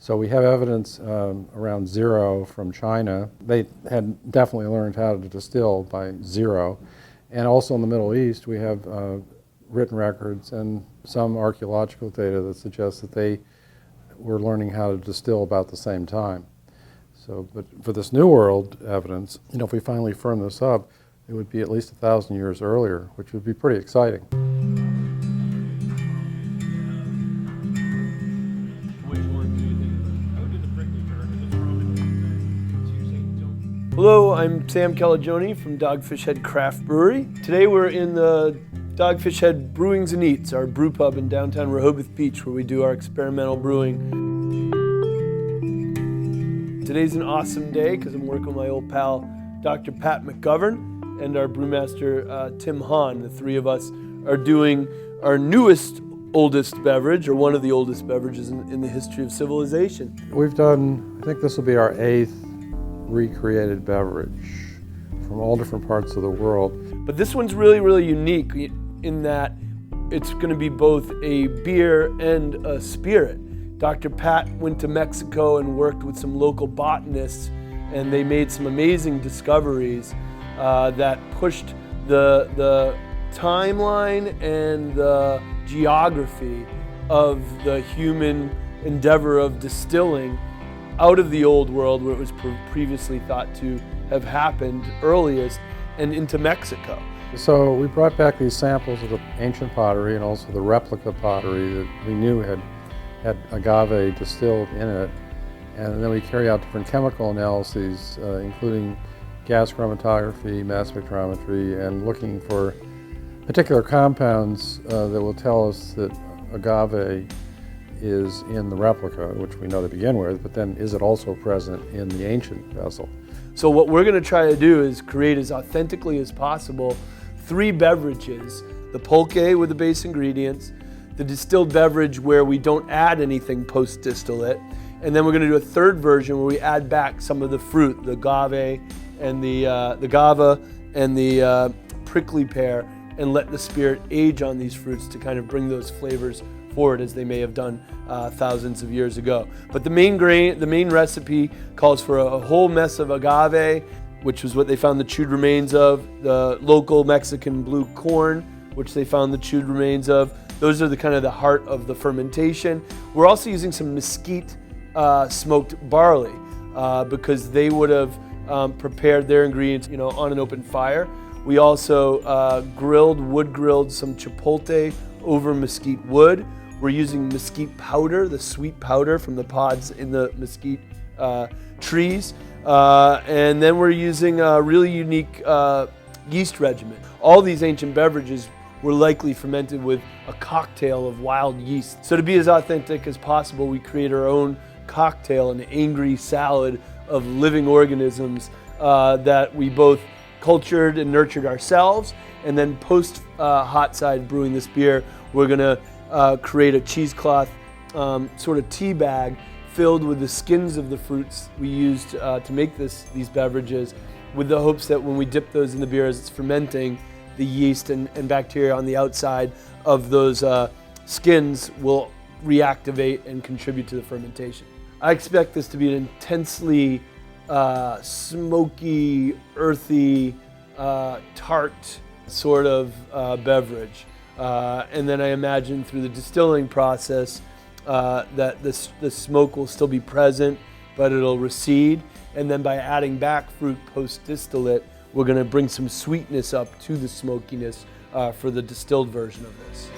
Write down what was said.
So we have evidence around zero from China. They had definitely learned how to distill by zero. And also in the Middle East, we have written records and some archaeological data that suggests that they were learning how to distill about the same time. So, but for this New World evidence, if we finally firm this up, it would be at least 1,000 years earlier, which would be pretty exciting. Hello, I'm Sam Calagione from Dogfish Head Craft Brewery. Today we're in the Dogfish Head Brewings and Eats, our brew pub in downtown Rehoboth Beach, where we do our experimental brewing. Today's an awesome day because I'm working with my old pal, Dr. Pat McGovern, and our brewmaster, Tim Hahn. The three of us are doing our oldest beverage, or one of the oldest beverages in the history of civilization. We've done, I think this will be our 8th recreated beverage from all different parts of the world. But this one's really, really unique in that it's going to be both a beer and a spirit. Dr. Pat went to Mexico and worked with some local botanists, and they made some amazing discoveries that pushed the timeline and the geography of the human endeavor of distilling out of the old world, where it was previously thought to have happened earliest, and into Mexico. So we brought back these samples of the ancient pottery and also the replica pottery that we knew had agave distilled in it, and then we carry out different chemical analyses, including gas chromatography, mass spectrometry, and looking for particular compounds that will tell us that agave is in the replica, which we know to begin with, but then is it also present in the ancient vessel? So what we're going to try to do is create as authentically as possible 3 beverages: the pulque with the base ingredients, the distilled beverage where we don't add anything post-distillate, and then we're going to do a third version where we add back some of the fruit, the agave and the gava and the prickly pear, and let the spirit age on these fruits to kind of bring those flavors forward as they may have done thousands of years ago. But the main recipe calls for a whole mess of agave, which was what they found the chewed remains of, the local Mexican blue corn, which they found the chewed remains of. Those are the kind of the heart of the fermentation. We're also using some mesquite smoked barley because they would have prepared their ingredients, on an open fire. We also wood grilled some chipotle over mesquite wood. We're using mesquite powder, the sweet powder from the pods in the mesquite trees. And then we're using a really unique yeast regimen. All these ancient beverages were likely fermented with a cocktail of wild yeast. So to be as authentic as possible, we create our own cocktail, an angry salad of living organisms that we both cultured and nurtured ourselves. And then post hot side brewing this beer, we're gonna create a cheesecloth sort of tea bag filled with the skins of the fruits we used to make these beverages, with the hopes that when we dip those in the beer as it's fermenting, the yeast and bacteria on the outside of those skins will reactivate and contribute to the fermentation. I expect this to be an intensely smoky, earthy, tart sort of beverage. And then I imagine through the distilling process that the smoke will still be present, but it'll recede. And then by adding back fruit post-distillate, we're going to bring some sweetness up to the smokiness for the distilled version of this.